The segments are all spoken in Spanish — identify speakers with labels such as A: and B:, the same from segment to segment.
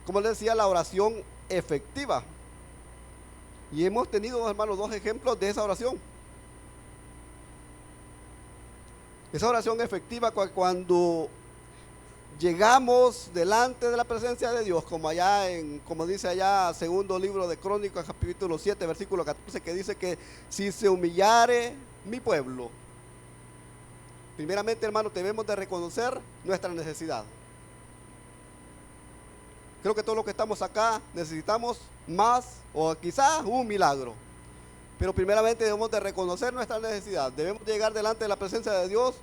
A: como les decía, la oración efectiva. Y hemos tenido, hermanos, dos ejemplos de esa oración. Esa oración efectiva cuando llegamos delante de la presencia de Dios, como dice allá, segundo libro de Crónicas, capítulo 7, versículo 14, que dice que si se humillare mi pueblo, primeramente, hermanos, debemos de reconocer nuestra necesidad. Creo que todos los que estamos acá necesitamos más o quizás un milagro. Pero primeramente debemos de reconocer nuestra necesidad. Debemos llegar delante de la presencia de Dios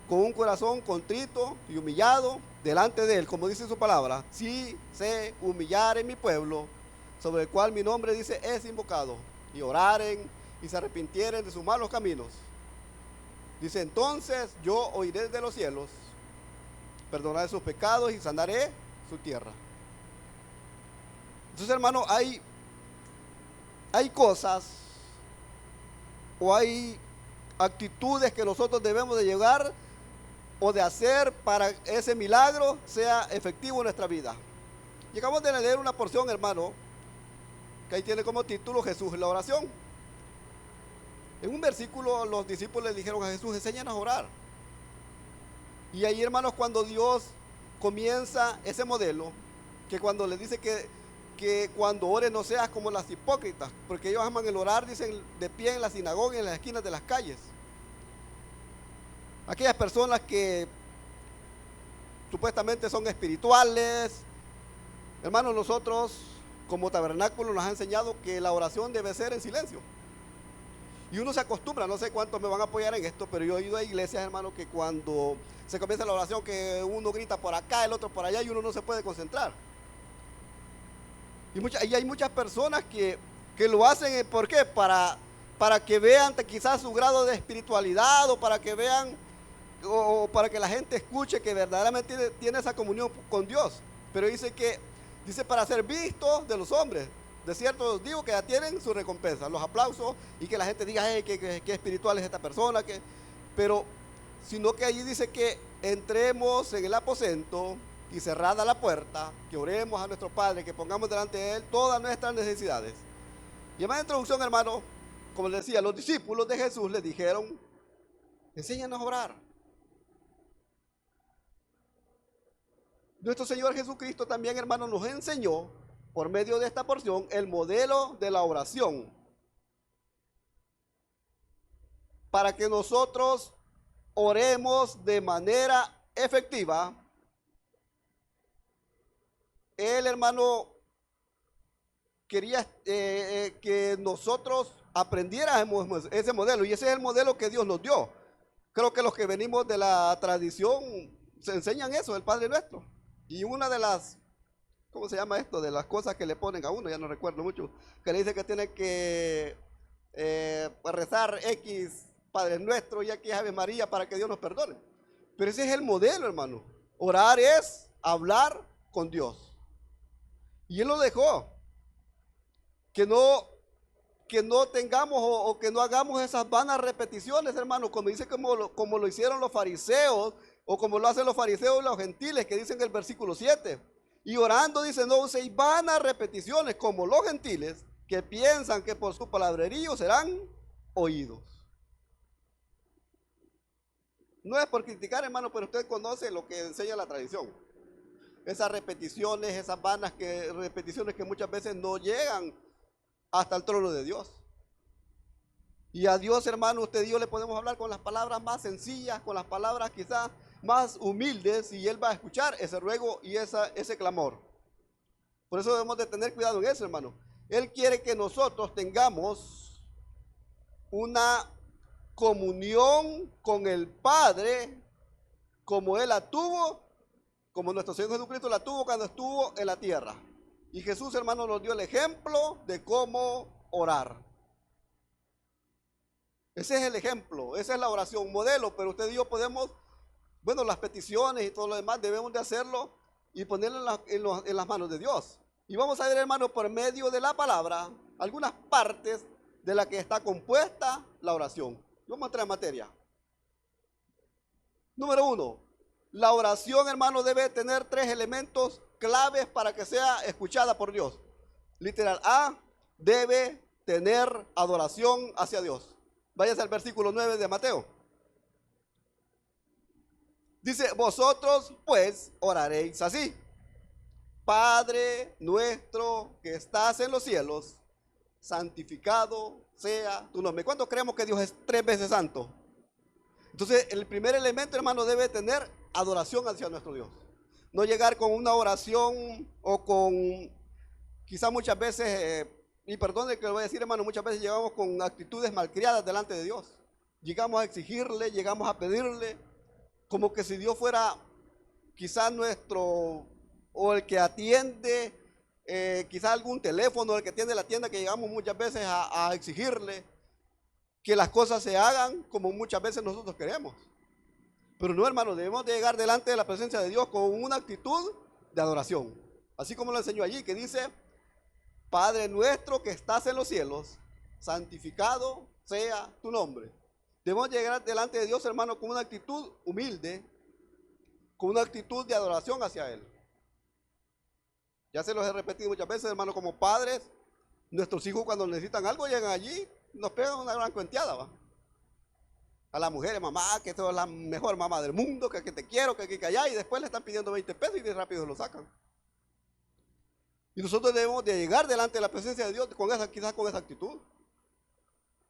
A: con un corazón contrito y humillado delante de Él, como dice su palabra. Si se humillare mi pueblo, sobre el cual mi nombre dice es invocado, y oraren y se arrepintieren de sus malos caminos. Dice, entonces yo oiré de los cielos, perdonaré sus pecados y sanaré su tierra. Entonces, hermano, hay cosas o hay actitudes que nosotros debemos de llegar o de hacer para ese milagro sea efectivo en nuestra vida. Y acabamos de leer una porción, hermano, que ahí tiene como título Jesús en la oración. En un versículo los discípulos le dijeron a Jesús, enséñanos a orar. Y ahí, hermanos, cuando Dios comienza ese modelo, que cuando le dice que cuando ores no seas como las hipócritas, porque ellos aman el orar, dicen, de pie en la sinagoga y en las esquinas de las calles. Aquellas personas que supuestamente son espirituales. Hermanos, nosotros como tabernáculo nos ha enseñado que la oración debe ser en silencio. Y uno se acostumbra, no sé cuántos me van a apoyar en esto, pero yo he ido a iglesias, hermano, que cuando se comienza la oración, que uno grita por acá, el otro por allá, y uno no se puede concentrar. Y hay muchas personas que lo hacen, ¿por qué? Para que vean quizás su grado de espiritualidad, o para que vean, o para que la gente escuche que verdaderamente tiene esa comunión con Dios. Pero dice para ser vistos de los hombres. De cierto os digo que ya tienen su recompensa, los aplausos, y que la gente diga, hey, qué espiritual es esta persona, pero sino que allí dice que entremos en el aposento y cerrada la puerta, que oremos a nuestro Padre, que pongamos delante de Él todas nuestras necesidades. Y en la introducción, hermano, como les decía, los discípulos de Jesús les dijeron, enséñanos a orar. Nuestro Señor Jesucristo también, hermano, nos enseñó por medio de esta porción el modelo de la oración, para que nosotros oremos de manera efectiva. Él, hermano, quería que nosotros aprendiéramos ese modelo, y ese es el modelo que Dios nos dio. Creo que los que venimos de la tradición se enseñan eso, el Padre Nuestro. Y una de las, ¿cómo se llama esto? De las cosas que le ponen a uno, ya no recuerdo mucho, que le dice que tiene que rezar X Padre Nuestro y X Ave María para que Dios nos perdone. Pero ese es el modelo, hermano. Orar es hablar con Dios. Y Él lo dejó. Que no tengamos o que no hagamos esas vanas repeticiones, hermano, como dice, como lo hicieron los fariseos, o como lo hacen los fariseos y los gentiles, que dicen en el versículo 7. Y orando, dice, no uséis vanas repeticiones como los gentiles, que piensan que por su palabrerío serán oídos. No es por criticar, hermano, pero usted conoce lo que enseña la tradición. Esas repeticiones, esas vanas repeticiones que muchas veces no llegan hasta el trono de Dios. Y a Dios, hermano, usted y yo le podemos hablar con las palabras más sencillas, con las palabras quizás más humildes, y Él va a escuchar ese ruego y ese clamor. Por eso debemos de tener cuidado en eso, hermano. Él quiere que nosotros tengamos una comunión con el Padre como Él la tuvo, como nuestro Señor Jesucristo la tuvo cuando estuvo en la tierra. Y Jesús, hermano, nos dio el ejemplo de cómo orar. Ese es el ejemplo, esa es la oración, modelo, pero usted y yo podemos, bueno, las peticiones y todo lo demás debemos de hacerlo y ponerlo en las manos de Dios. Y vamos a ver, hermano, por medio de la palabra, algunas partes de la que está compuesta la oración. Vamos a entrar en materia. Número 1, la oración, hermano, debe tener 3 elementos claves para que sea escuchada por Dios. Literal A, debe tener adoración hacia Dios. Váyase al versículo 9 de Mateo. Dice, vosotros pues oraréis así: Padre nuestro que estás en los cielos, santificado sea tu nombre. ¿Cuántos creemos que Dios es 3 veces santo? Entonces, el primer elemento, hermano, debe tener adoración hacia nuestro Dios. No llegar con una oración o con, quizás muchas veces, y perdone que lo voy a decir, hermano, muchas veces llegamos con actitudes malcriadas delante de Dios. Llegamos a exigirle, llegamos a pedirle, como que si Dios fuera quizás nuestro, o el que atiende, quizás algún teléfono, el que atiende la tienda, que llegamos muchas veces a exigirle que las cosas se hagan como muchas veces nosotros queremos. Pero no, hermano, debemos de llegar delante de la presencia de Dios con una actitud de adoración. Así como lo enseñó allí, que dice, Padre nuestro que estás en los cielos, santificado sea tu nombre. Debemos llegar delante de Dios, hermano, con una actitud humilde, con una actitud de adoración hacia Él. Ya se los he repetido muchas veces, hermano, como padres, nuestros hijos cuando necesitan algo llegan allí, nos pegan una gran cuenteada, ¿va? A las mujeres, mamá, que esto es la mejor mamá del mundo, que te quiero, que aquí, que allá, y después le están pidiendo 20 pesos y de rápido lo sacan. Y nosotros debemos de llegar delante de la presencia de Dios quizás con esa actitud.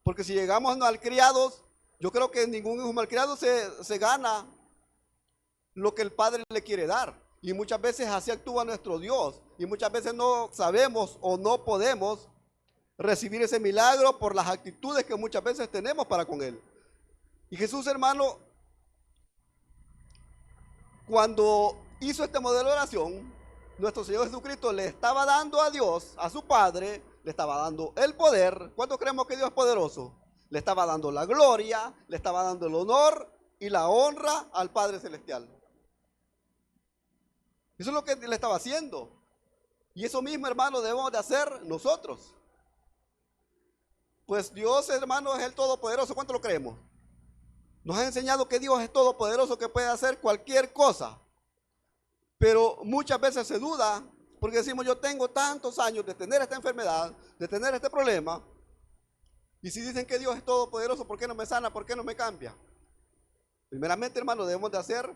A: Porque si llegamos malcriados, yo creo que ningún hijo malcriado se gana lo que el Padre le quiere dar. Y muchas veces así actúa nuestro Dios. Y muchas veces no sabemos o no podemos recibir ese milagro por las actitudes que muchas veces tenemos para con Él. Y Jesús, hermano, cuando hizo este modelo de oración, nuestro Señor Jesucristo le estaba dando a Dios, a su Padre, le estaba dando el poder. ¿Cuántos creemos que Dios es poderoso? Le estaba dando la gloria, le estaba dando el honor y la honra al Padre Celestial. Eso es lo que le estaba haciendo. Y eso mismo, hermano, debemos de hacer nosotros. Pues Dios, hermano, es el Todopoderoso. ¿Cuánto lo creemos? Nos ha enseñado que Dios es todopoderoso, que puede hacer cualquier cosa. Pero muchas veces se duda, porque decimos, yo tengo tantos años de tener esta enfermedad, de tener este problema. Y si dicen que Dios es todopoderoso, ¿por qué no me sana? ¿Por qué no me cambia? Primeramente, hermano, debemos de hacer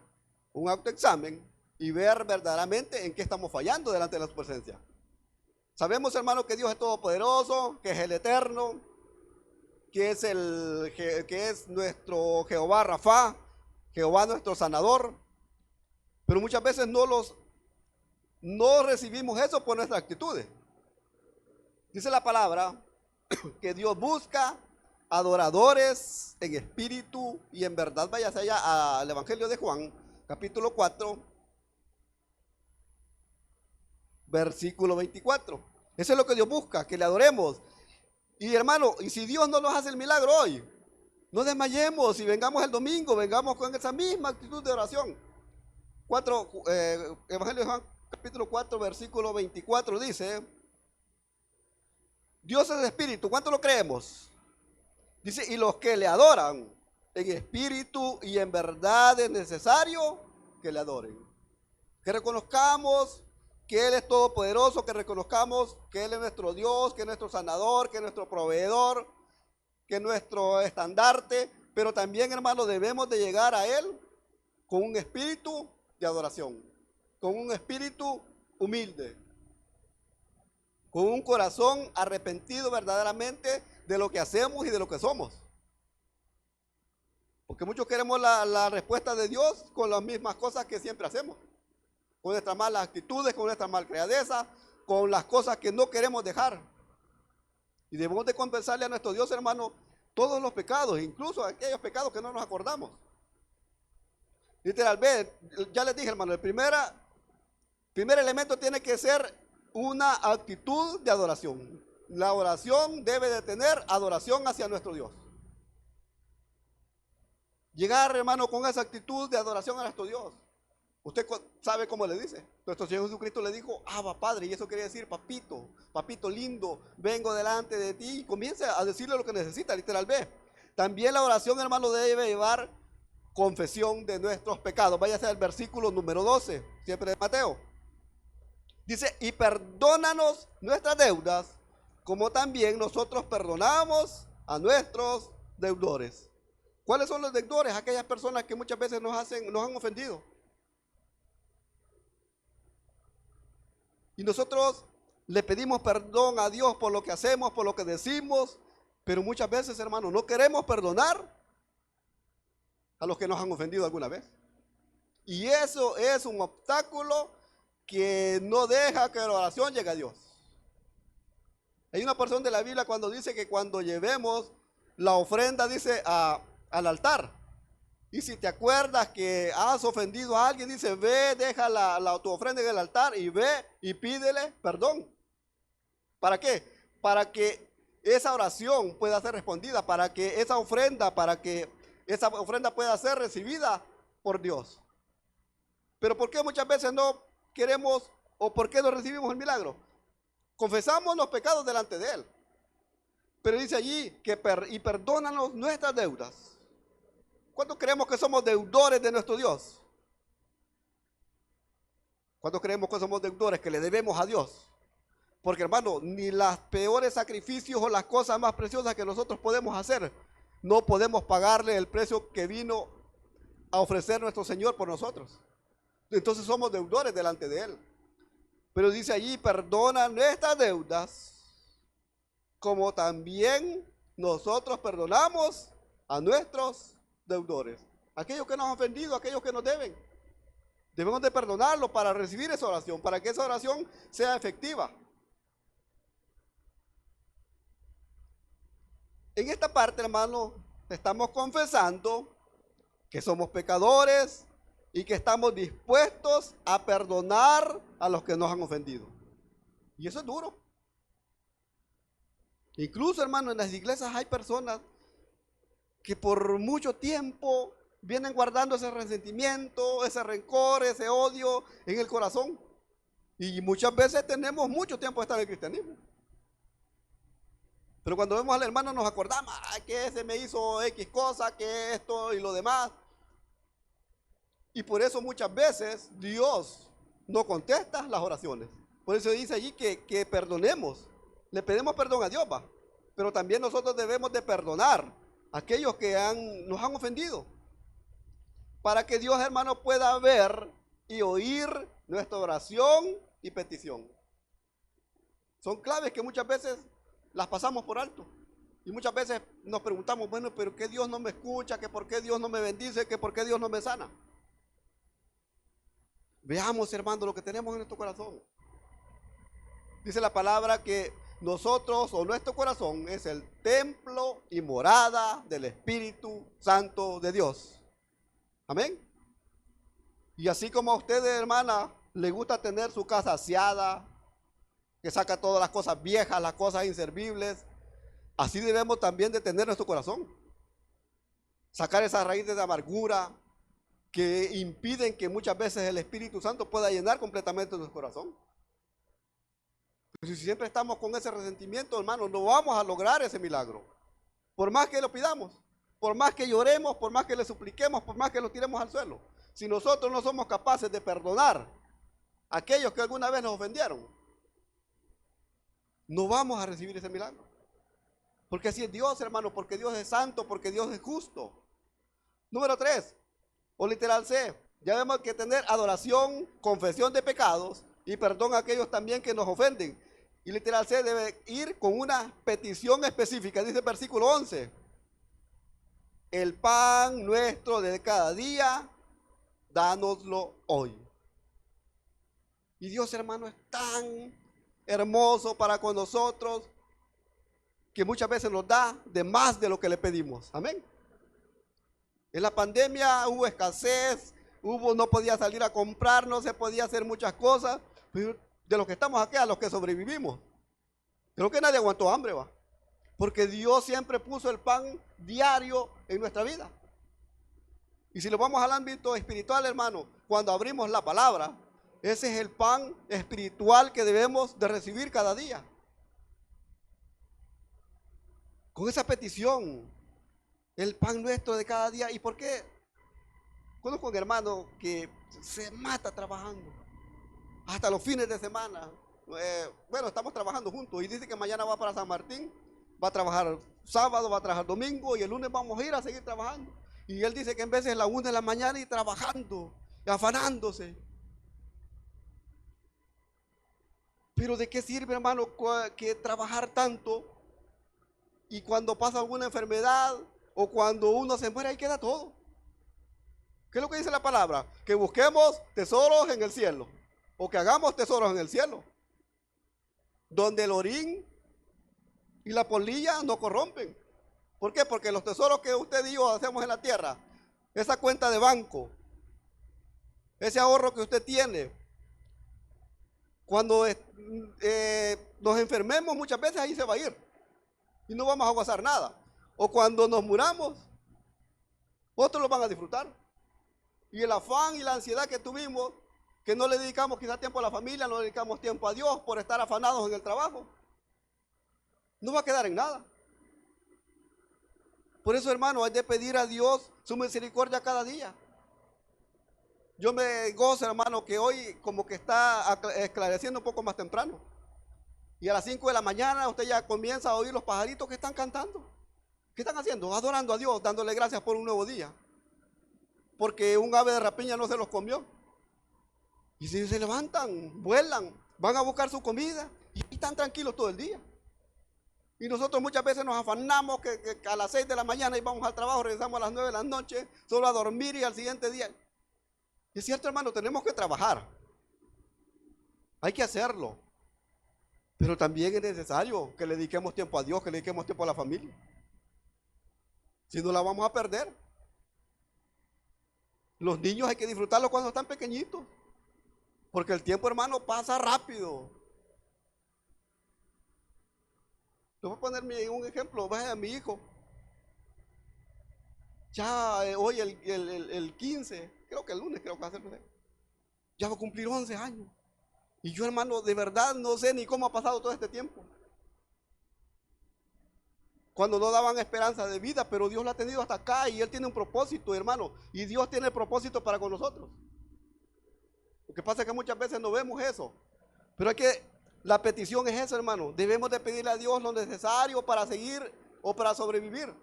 A: un autoexamen y ver verdaderamente en qué estamos fallando delante de la presencia. Sabemos, hermano, que Dios es todopoderoso, que es el eterno, que es nuestro Jehová Rafa, Jehová nuestro sanador. Pero muchas veces no recibimos eso por nuestras actitudes. Dice la palabra que Dios busca adoradores en espíritu y en verdad. Váyase allá al Evangelio de Juan, capítulo 4, versículo 24. Eso es lo que Dios busca, que le adoremos. Y hermano, y si Dios no nos hace el milagro hoy, no desmayemos y vengamos el domingo, vengamos con esa misma actitud de oración. Evangelio de Juan, capítulo 4, versículo 24 dice, Dios es espíritu. ¿Cuánto lo creemos? Dice, y los que le adoran en espíritu y en verdad es necesario que le adoren. Que reconozcamos que Él es todopoderoso, que reconozcamos que Él es nuestro Dios, que es nuestro sanador, que es nuestro proveedor, que es nuestro estandarte. Pero también, hermano, debemos de llegar a Él con un espíritu de adoración, con un espíritu humilde, con un corazón arrepentido verdaderamente de lo que hacemos y de lo que somos. Porque muchos queremos la respuesta de Dios con las mismas cosas que siempre hacemos, con nuestras malas actitudes, con nuestras malcriadezas, con las cosas que no queremos dejar. Y debemos de compensarle a nuestro Dios, hermano, todos los pecados, incluso aquellos pecados que no nos acordamos. Literalmente, ya les dije, hermano, el primer elemento tiene que ser una actitud de adoración. La oración debe de tener adoración hacia nuestro Dios. Llegar, hermano, con esa actitud de adoración a nuestro Dios. Usted sabe cómo le dice. Nuestro Señor Jesucristo le dijo, Abba, Padre, y eso quiere decir, papito, papito lindo, vengo delante de ti. Y comienza a decirle lo que necesita, literalmente. También la oración, hermano, debe llevar confesión de nuestros pecados. Váyase al versículo número 12, siempre de Mateo. Dice, y perdónanos nuestras deudas, como también nosotros perdonamos a nuestros deudores. ¿Cuáles son los deudores? Aquellas personas que muchas veces nos han ofendido. Y nosotros le pedimos perdón a Dios por lo que hacemos, por lo que decimos, pero muchas veces, hermanos, no queremos perdonar a los que nos han ofendido alguna vez. Y eso es un obstáculo que no deja que la oración llegue a Dios. Hay una porción de la Biblia cuando dice que cuando llevemos la ofrenda, dice, al altar. Y si te acuerdas que has ofendido a alguien, dice, ve, deja tu ofrenda en el altar y ve y pídele perdón. ¿Para qué? Para que esa oración pueda ser respondida, para que esa ofrenda pueda ser recibida por Dios. Pero ¿por qué muchas veces no queremos o por qué no recibimos el milagro? Confesamos los pecados delante de Él. Pero dice allí que y perdónanos nuestras deudas. ¿Cuántos creemos que somos deudores de nuestro Dios? ¿Cuántos creemos que somos deudores, que le debemos a Dios? Porque, hermano, ni los peores sacrificios o las cosas más preciosas que nosotros podemos hacer, no podemos pagarle el precio que vino a ofrecer nuestro Señor por nosotros. Entonces somos deudores delante de Él. Pero dice allí, perdona nuestras deudas, como también nosotros perdonamos a nuestros deudores. Aquellos que nos han ofendido, aquellos que nos deben. Debemos de perdonarlos para recibir esa oración, para que esa oración sea efectiva. En esta parte, hermano, estamos confesando que somos pecadores y que estamos dispuestos a perdonar a los que nos han ofendido. Y eso es duro. Incluso, hermano, en las iglesias hay personas que por mucho tiempo vienen guardando ese resentimiento, ese rencor, ese odio en el corazón. Y muchas veces tenemos mucho tiempo de estar en el cristianismo. Pero cuando vemos al hermano nos acordamos, que ese me hizo X cosa, que esto y lo demás. Y por eso muchas veces Dios no contesta las oraciones. Por eso dice allí que perdonemos. Le pedimos perdón a Dios, va. Pero también nosotros debemos de perdonar a aquellos que nos han ofendido. Para que Dios, hermano, pueda ver y oír nuestra oración y petición. Son claves que muchas veces las pasamos por alto. Y muchas veces nos preguntamos, bueno, pero ¿qué Dios no me escucha? ¿Que por qué Dios no me bendice? ¿Que por qué Dios no me sana? Veamos, hermano, lo que tenemos en nuestro corazón. Dice la palabra que nosotros o nuestro corazón es el templo y morada del Espíritu Santo de Dios. Amén. Y así como a ustedes, hermana, le gusta tener su casa aseada, que saca todas las cosas viejas, las cosas inservibles, así debemos también de tener nuestro corazón. Sacar esas raíces de amargura que impiden que muchas veces el Espíritu Santo pueda llenar completamente nuestro corazón. Pero si siempre estamos con ese resentimiento, hermano, no vamos a lograr ese milagro. Por más que lo pidamos, por más que lloremos, por más que le supliquemos, por más que lo tiremos al suelo. Si nosotros no somos capaces de perdonar a aquellos que alguna vez nos ofendieron, no vamos a recibir ese milagro. Porque así es Dios, hermano, porque Dios es santo, porque Dios es justo. Número 3, o literal C, ya vemos que tener adoración, confesión de pecados y perdón a aquellos también que nos ofenden. Y literal C debe ir con una petición específica, dice el versículo 11. El pan nuestro de cada día, dánoslo hoy. Y Dios, hermano, es tan hermoso para con nosotros que muchas veces nos da de más de lo que le pedimos. Amén. En la pandemia hubo escasez, no podía salir a comprar, no se podía hacer muchas cosas. Pero de los que estamos aquí, a los que sobrevivimos, creo que nadie aguantó hambre, va. Porque Dios siempre puso el pan diario en nuestra vida. Y si lo vamos al ámbito espiritual, hermano, cuando abrimos la palabra, ese es el pan espiritual que debemos de recibir cada día. Con esa petición, el pan nuestro de cada día. ¿Y por qué? Conozco un hermano que se mata trabajando. hasta los fines de semana. Bueno, estamos trabajando juntos y dice que mañana va para San Martín, va a trabajar sábado, va a trabajar domingo y el lunes vamos a ir a seguir trabajando. Y él dice que en veces es la 1 de la mañana y trabajando, y afanándose. Pero ¿de qué sirve, hermano, que trabajar tanto y cuando pasa alguna enfermedad o cuando uno se muere ahí queda todo? ¿Qué es lo que dice la palabra? Que busquemos tesoros en el cielo o que hagamos tesoros en el cielo, donde el orín y la polilla no corrompen. ¿Por qué? Porque los tesoros que usted y yo hacemos en la tierra, esa cuenta de banco, ese ahorro que usted tiene, cuando nos enfermemos muchas veces ahí se va a ir y no vamos a gozar nada. O cuando nos muramos, otros lo van a disfrutar. Y el afán y la ansiedad que tuvimos, que no le dedicamos quizás tiempo a la familia, no le dedicamos tiempo a Dios por estar afanados en el trabajo, no va a quedar en nada. Por eso, hermano, hay de pedir a Dios su misericordia cada día. Yo me gozo, hermano, que hoy como que está esclareciendo un poco más temprano. Y a las 5 de la mañana usted ya comienza a oír los pajaritos que están cantando. ¿Qué están haciendo? Adorando a Dios, dándole gracias por un nuevo día. Porque un ave de rapiña no se los comió. Y si se levantan, vuelan, van a buscar su comida y están tranquilos todo el día. Y nosotros muchas veces nos afanamos que a las 6 de la mañana íbamos al trabajo, regresamos a las 9 de la noche, solo a dormir y al siguiente día. Y es cierto, hermano, tenemos que trabajar. Hay que hacerlo. Pero también es necesario que le dediquemos tiempo a Dios, que le dediquemos tiempo a la familia. Si no la vamos a perder. Los niños hay que disfrutarlos cuando están pequeñitos. Porque el tiempo, hermano, pasa rápido. Le voy a poner un ejemplo. Vaya a mi hijo. Ya hoy el 15, creo que el lunes, creo que va a ser. Ya va a cumplir 11 años. Y yo, hermano, de verdad no sé ni cómo ha pasado todo este tiempo. Cuando no daban esperanza de vida, pero Dios lo ha tenido hasta acá y Él tiene un propósito, hermano. Y Dios tiene el propósito para con nosotros. Lo que pasa es que muchas veces no vemos eso. Pero es que la petición es eso, hermano. Debemos de pedirle a Dios lo necesario para seguir o para sobrevivir.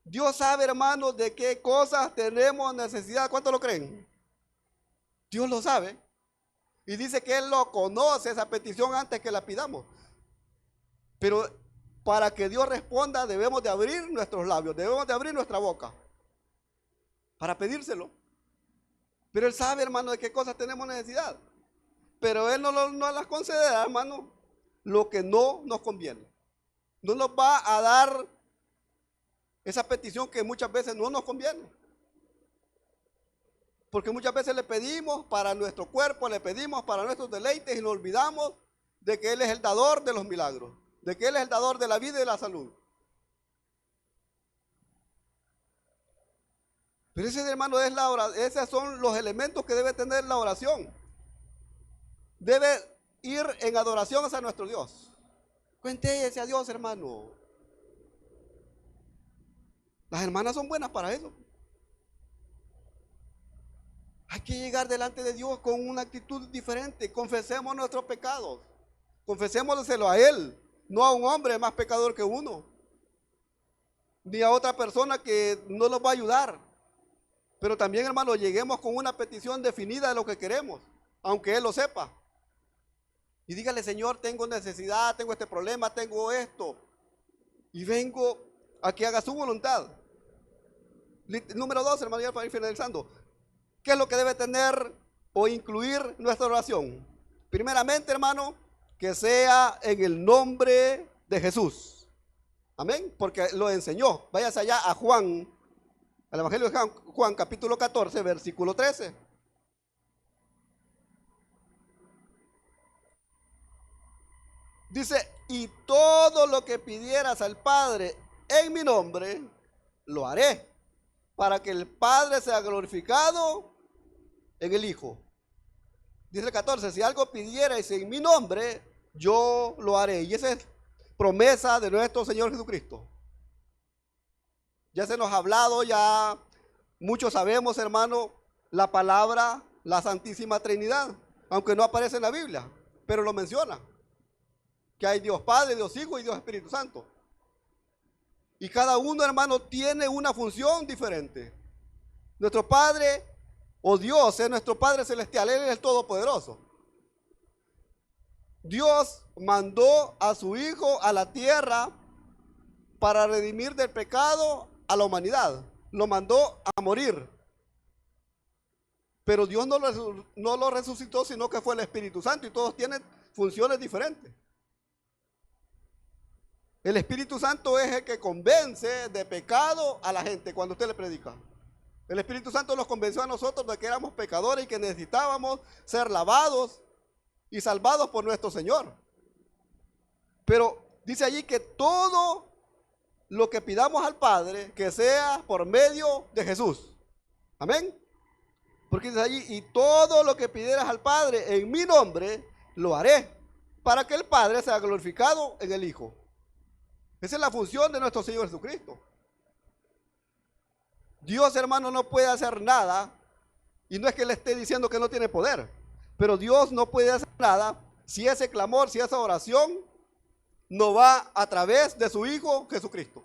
A: Dios sabe, hermano, de qué cosas tenemos necesidad. ¿Cuántos lo creen? Dios lo sabe. Y dice que Él lo conoce, esa petición, antes que la pidamos. Pero para que Dios responda, debemos de abrir nuestros labios, debemos de abrir nuestra boca para pedírselo. Pero Él sabe, hermano, de qué cosas tenemos necesidad. Pero Él no las concederá, hermano, lo que no nos conviene. No nos va a dar esa petición que muchas veces no nos conviene. Porque muchas veces le pedimos para nuestro cuerpo, le pedimos para nuestros deleites y nos olvidamos de que Él es el dador de los milagros, de que Él es el dador de la vida y de la salud. Pero ese, hermano, es la oración. Esos son los elementos que debe tener la oración. Debe ir en adoración hacia nuestro Dios. Cuéntese a Dios, hermano. Las hermanas son buenas para eso. Hay que llegar delante de Dios con una actitud diferente. Confesemos nuestros pecados. Confesémoselo a Él, no a un hombre más pecador que uno, ni a otra persona que no nos va a ayudar. Pero también, hermano, lleguemos con una petición definida de lo que queremos, aunque Él lo sepa. Y dígale: Señor, tengo necesidad, tengo este problema, tengo esto, y vengo a que haga su voluntad. Número 2, hermano, ya para ir finalizando. ¿Qué es lo que debe tener o incluir nuestra oración? Primeramente, hermano, que sea en el nombre de Jesús. Amén, porque lo enseñó. Váyase allá a Juan, al Evangelio de Juan, capítulo 14, versículo 13. Dice: y todo lo que pidieras al Padre en mi nombre, lo haré, para que el Padre sea glorificado en el Hijo. Dice el 14: si algo pidierais en mi nombre, yo lo haré. Y esa es promesa de nuestro Señor Jesucristo. Ya se nos ha hablado, ya muchos sabemos, hermano, la palabra, la Santísima Trinidad. aunque no aparece en la Biblia, pero lo menciona, que hay Dios Padre, Dios Hijo y Dios Espíritu Santo. Y cada uno, hermano, tiene una función diferente. Nuestro Padre, o Dios, es nuestro Padre Celestial, Él es el Todopoderoso. Dios mandó a su Hijo a la tierra para redimir del pecado a la humanidad. Lo mandó a morir. Pero Dios no lo resucitó, sino que fue el Espíritu Santo, y todos tienen funciones diferentes. El Espíritu Santo es el que convence de pecado a la gente cuando usted le predica. El Espíritu Santo nos convenció a nosotros de que éramos pecadores y que necesitábamos ser lavados y salvados por nuestro Señor. Pero dice allí que todo lo que pidamos al Padre, que sea por medio de Jesús. Amén. Porque dice allí, y todo lo que pidieras al Padre en mi nombre, lo haré, para que el Padre sea glorificado en el Hijo. Esa es la función de nuestro Señor Jesucristo. Dios, hermano, no puede hacer nada, y no es que le esté diciendo que no tiene poder, pero Dios no puede hacer nada si ese clamor, si esa oración no va a través de su Hijo Jesucristo.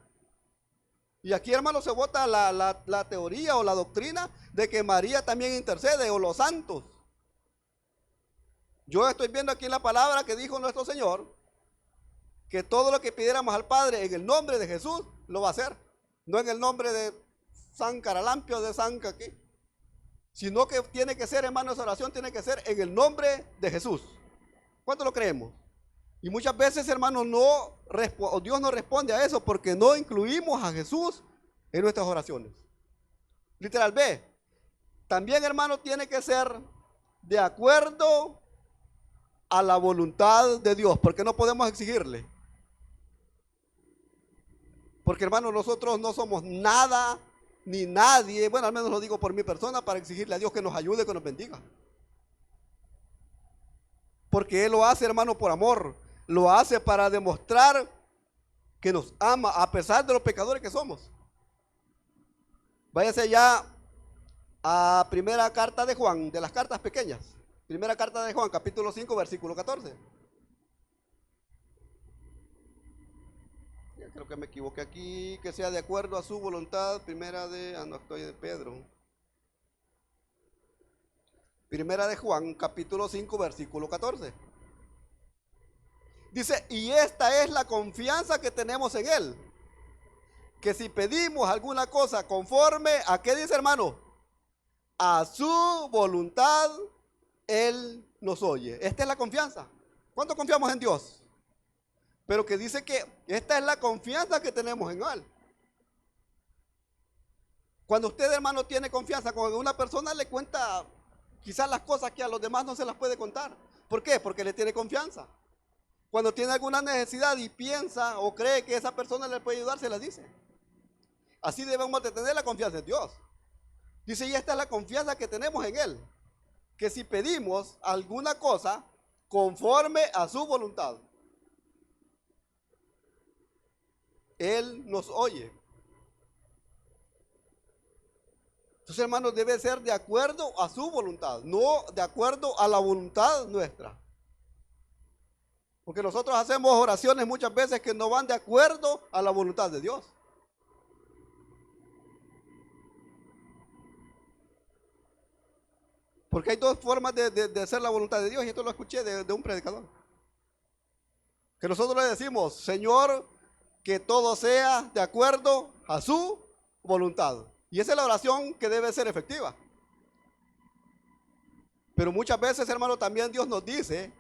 A: Y aquí, hermano, se vota la teoría o la doctrina de que María también intercede, o los santos. Yo estoy viendo aquí la palabra que dijo nuestro Señor, que todo lo que pidiéramos al Padre en el nombre de Jesús, lo va a hacer. No en el nombre de San Caralampio, de San Caquí, sino que tiene que ser, hermano, esa oración tiene que ser en el nombre de Jesús. ¿Cuánto lo creemos? Y muchas veces, hermano, Dios no responde a eso porque no incluimos a Jesús en nuestras oraciones. Literal B. También, hermano, tiene que ser de acuerdo a la voluntad de Dios, porque no podemos exigirle. Porque, hermano, nosotros no somos nada ni nadie, bueno, al menos lo digo por mi persona, para exigirle a Dios que nos ayude, que nos bendiga. Porque Él lo hace, hermano, por amor. Lo hace para demostrar que nos ama a pesar de los pecadores que somos. Váyase ya a primera carta de Juan, de las cartas pequeñas. Primera carta de Juan, capítulo 5, versículo 14. Ya creo que me equivoqué aquí, que sea de acuerdo a su voluntad. No estoy de Pedro. Primera de Juan, capítulo 5, versículo 14. Dice, y esta es la confianza que tenemos en Él, que si pedimos alguna cosa conforme a qué dice, hermano, a su voluntad, Él nos oye. Esta es la confianza. ¿Cuánto confiamos en Dios? Pero que dice que esta es la confianza que tenemos en Él. Cuando usted, hermano, tiene confianza con una persona, le cuenta quizás las cosas que a los demás no se las puede contar. ¿Por qué? Porque le tiene confianza. Cuando tiene alguna necesidad y piensa o cree que esa persona le puede ayudar, se la dice. Así debemos de tener la confianza en Dios. Dice, y esta es la confianza que tenemos en Él, que si pedimos alguna cosa conforme a su voluntad, Él nos oye. Entonces, hermanos, debe ser de acuerdo a su voluntad, no de acuerdo a la voluntad nuestra. Porque nosotros hacemos oraciones muchas veces que no van de acuerdo a la voluntad de Dios. Porque hay dos formas de hacer la voluntad de Dios, y esto lo escuché de un predicador. Que nosotros le decimos, Señor, que todo sea de acuerdo a su voluntad. Y esa es la oración que debe ser efectiva. Pero muchas veces, hermano, también Dios nos dice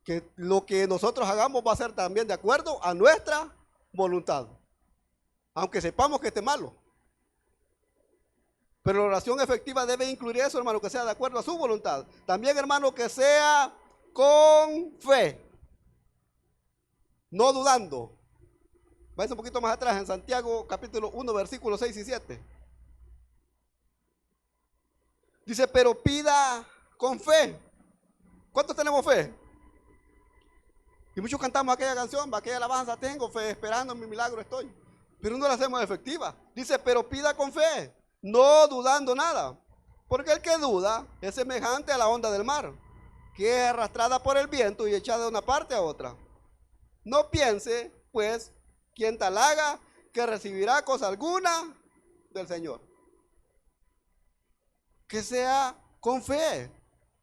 A: que lo que nosotros hagamos va a ser también de acuerdo a nuestra voluntad, aunque sepamos que esté malo. Pero la oración efectiva debe incluir eso, hermano, que sea de acuerdo a su voluntad. También, hermano, que sea con fe, no dudando. Váyanse un poquito más atrás, en Santiago capítulo 1, versículos 6 y 7. Dice, pero pida con fe. ¿Cuántos tenemos fe? Y muchos cantamos aquella canción, aquella alabanza, tengo fe, esperando en mi milagro estoy. Pero no la hacemos efectiva. Dice, pero pida con fe, no dudando nada. Porque el que duda es semejante a la onda del mar, que es arrastrada por el viento y echada de una parte a otra. No piense, pues, quien tal haga, que recibirá cosa alguna del Señor. Que sea con fe.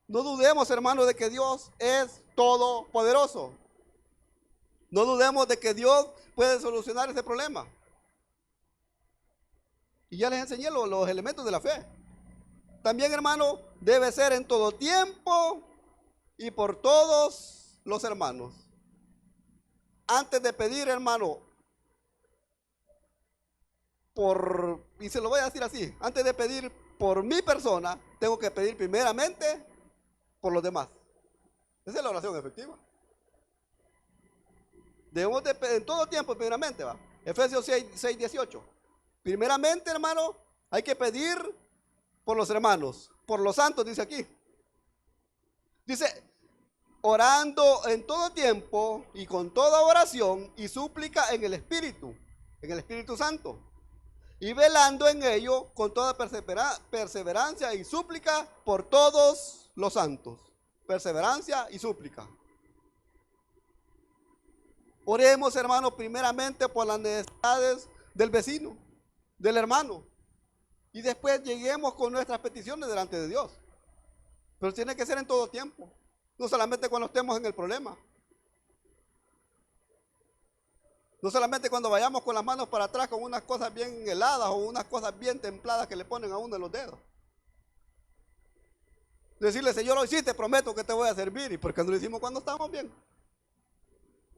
A: No dudemos, hermanos, de que Dios es todopoderoso. No dudemos de que Dios puede solucionar ese problema. Y ya les enseñé los elementos de la fe. También, hermano, debe ser en todo tiempo y por todos los hermanos. Antes de pedir, hermano, y se lo voy a decir así, antes de pedir por mi persona, tengo que pedir primeramente por los demás. Esa es la oración efectiva. Debemos de pedir en todo tiempo primeramente, ¿va? Efesios 6, 18. Primeramente, hermano, hay que pedir por los hermanos, por los santos, dice aquí. Dice, orando en todo tiempo y con toda oración y súplica en el Espíritu Santo. Y velando en ello con toda perseverancia y súplica por todos los santos. Perseverancia y súplica. Oremos, hermanos, primeramente por las necesidades del vecino, del hermano. Y después lleguemos con nuestras peticiones delante de Dios. Pero tiene que ser en todo tiempo. No solamente cuando estemos en el problema. No solamente cuando vayamos con las manos para atrás con unas cosas bien heladas o unas cosas bien templadas que le ponen a uno en los dedos. Decirle, Señor, hoy sí te prometo que te voy a servir. ¿Y por qué no lo hicimos cuando estábamos bien?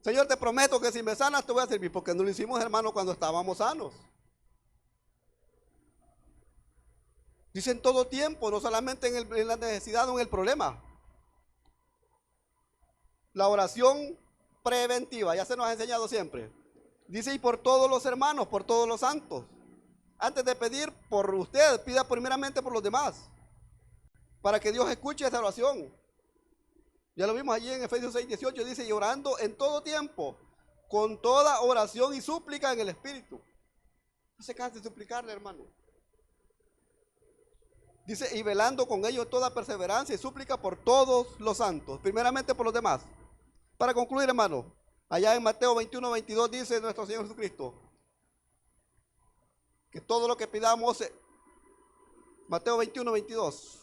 A: Señor, te prometo que si me sanas te voy a servir. ¿Por qué no lo hicimos, hermano, cuando estábamos sanos? Dice en todo tiempo, no solamente en la necesidad o en el problema. La oración preventiva, ya se nos ha enseñado siempre. Dice, y por todos los hermanos, por todos los santos. Antes de pedir por usted, pida primeramente por los demás. Para que Dios escuche esa oración. Ya lo vimos allí en Efesios 6, 18. Dice, y orando en todo tiempo, con toda oración y súplica en el Espíritu. No se canse de suplicarle, hermano. Dice, y velando con ellos toda perseverancia y súplica por todos los santos. Primeramente por los demás. Para concluir, hermano. Allá en Mateo 21, 22 dice nuestro Señor Jesucristo que todo lo que pidamos, Mateo 21, 22.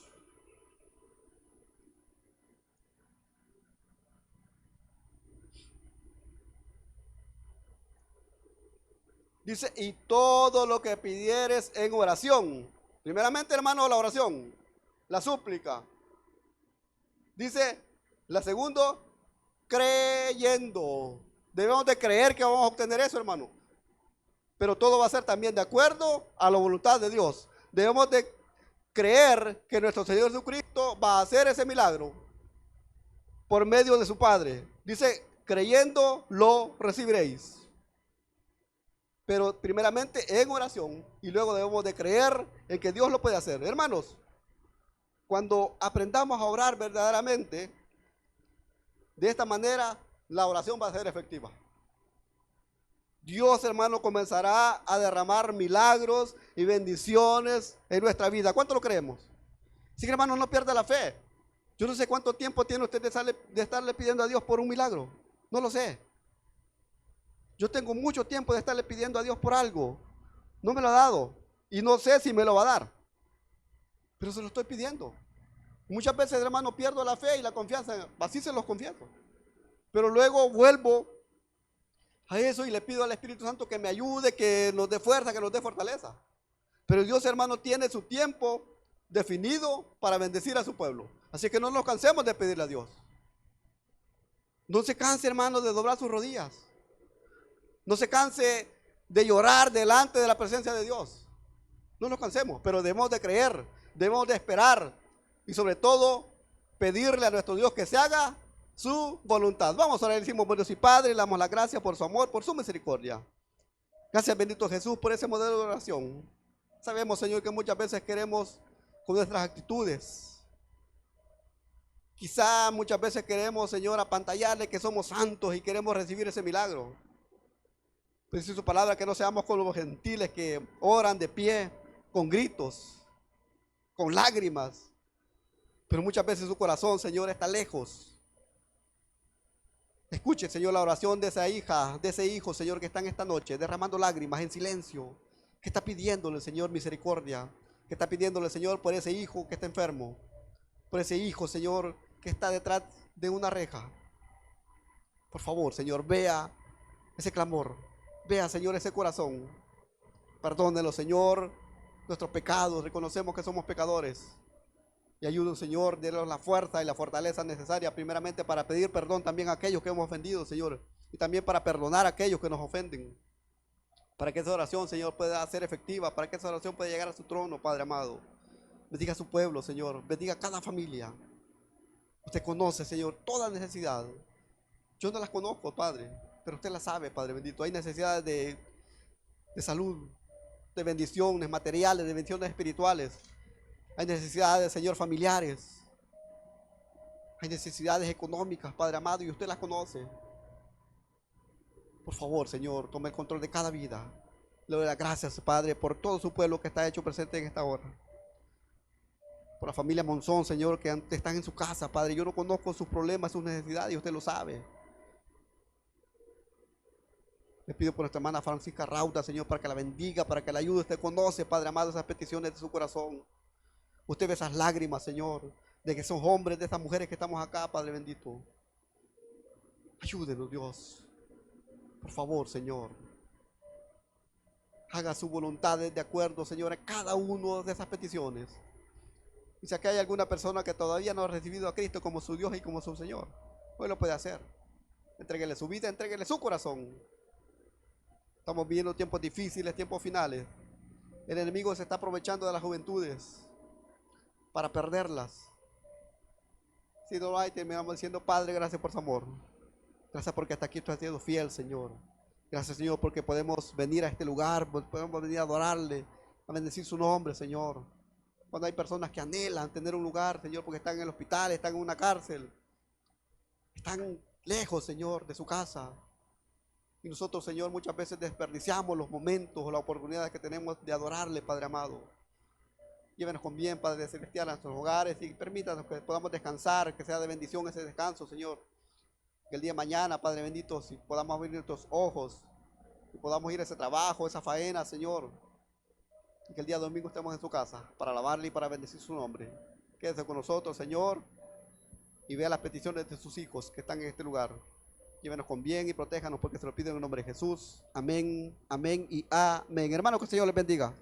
A: Dice, y todo lo que pidieres en oración. Primeramente, hermano, la oración, la súplica. Dice, la segunda, creyendo. Debemos de creer que vamos a obtener eso, hermano. Pero todo va a ser también de acuerdo a la voluntad de Dios. Debemos de creer que nuestro Señor Jesucristo va a hacer ese milagro por medio de su Padre. Dice, creyendo lo recibiréis. Pero primeramente en oración y luego debemos de creer en que Dios lo puede hacer. Hermanos, cuando aprendamos a orar verdaderamente, de esta manera la oración va a ser efectiva. Dios, hermano, comenzará a derramar milagros y bendiciones en nuestra vida. ¿Cuánto lo creemos? Así que, hermano, no pierda la fe. Yo no sé cuánto tiempo tiene usted de estarle pidiendo a Dios por un milagro. No lo sé. Yo tengo mucho tiempo de estarle pidiendo a Dios por algo. No me lo ha dado. Y no sé si me lo va a dar. Pero se lo estoy pidiendo. Muchas veces, hermano, pierdo la fe y la confianza. Así se los confieso. Pero luego vuelvo a eso y le pido al Espíritu Santo que me ayude, que nos dé fuerza, que nos dé fortaleza. Pero Dios, hermano, tiene su tiempo definido para bendecir a su pueblo. Así que no nos cansemos de pedirle a Dios. No se canse, hermano, de doblar sus rodillas. No se canse de llorar delante de la presencia de Dios. No nos cansemos, pero debemos de creer, debemos de esperar y sobre todo pedirle a nuestro Dios que se haga su voluntad. Vamos a orar, decimos, bueno, sí, Padre, le damos las gracias por su amor, por su misericordia. Gracias, bendito Jesús, por ese modelo de oración. Sabemos, Señor, que muchas veces queremos con nuestras actitudes. Quizá muchas veces queremos, Señor, apantallarle que somos santos y queremos recibir ese milagro. Pero dice su palabra que no seamos como los gentiles que oran de pie con gritos. con lágrimas, pero muchas veces su corazón, Señor, está lejos. Escuche, Señor, la oración de esa hija, de ese hijo, Señor, que están esta noche derramando lágrimas en silencio, que está pidiéndole, Señor, misericordia, que está pidiéndole, Señor, por ese hijo que está enfermo, por ese hijo, Señor, que está detrás de una reja. Por favor, Señor, vea ese clamor, vea, Señor, ese corazón. Perdónelo, Señor, nuestros pecados, reconocemos que somos pecadores. Y ayúdenos, Señor, denos la fuerza y la fortaleza necesaria, primeramente para pedir perdón también a aquellos que hemos ofendido, Señor, y también para perdonar a aquellos que nos ofenden. Para que esa oración, Señor, pueda ser efectiva, para que esa oración pueda llegar a su trono, Padre amado. Bendiga a su pueblo, Señor, bendiga a cada familia. Usted conoce, Señor, toda necesidad. Yo no las conozco, Padre, pero usted las sabe, Padre bendito. Hay necesidades de salud, de bendiciones materiales, de bendiciones espirituales. Hay necesidades, Señor, familiares. Hay necesidades económicas, Padre amado, y usted las conoce. Por favor, Señor, tome el control de cada vida. Le doy las gracias, Padre, por todo su pueblo que está hecho presente en esta hora. Por la familia Monzón, Señor, que están en su casa, Padre. Yo no conozco sus problemas, sus necesidades, y usted lo sabe. Le pido por nuestra hermana Francisca Rauda, Señor, para que la bendiga, para que la ayude. Usted conoce, Padre amado, esas peticiones de su corazón. Usted ve esas lágrimas, Señor, de que esos hombres, de esas mujeres que estamos acá, Padre bendito. Ayúdenos, Dios. Por favor, Señor. Haga su voluntad de acuerdo, Señor, a cada una de esas peticiones. Y si aquí hay alguna persona que todavía no ha recibido a Cristo como su Dios y como su Señor, hoy lo puede hacer. Entréguele su vida, entréguele su corazón. Estamos viviendo tiempos difíciles, tiempos finales. El enemigo se está aprovechando de las juventudes para perderlas. Si no lo hay, terminamos diciendo, Padre, gracias por su amor. Gracias porque hasta aquí tú has sido fiel, Señor. Gracias, Señor, porque podemos venir a este lugar, podemos venir a adorarle, a bendecir su nombre, Señor. Cuando hay personas que anhelan tener un lugar, Señor, porque están en el hospital, están en una cárcel, están lejos, Señor, de su casa. Y nosotros, Señor, muchas veces desperdiciamos los momentos o las oportunidades que tenemos de adorarle, Padre amado. Llévenos con bien, Padre Celestial, a nuestros hogares y permítanos que podamos descansar, que sea de bendición ese descanso, Señor. Que el día de mañana, Padre bendito, si podamos abrir nuestros ojos y podamos ir a ese trabajo, esa faena, Señor. Y que el día domingo estemos en su casa para alabarle y para bendecir su nombre. Quédese con nosotros, Señor, y vea las peticiones de sus hijos que están en este lugar. Llévenos con bien y protéjanos porque se lo piden en el nombre de Jesús. Amén, amén y amén. Hermanos, que el Señor les bendiga.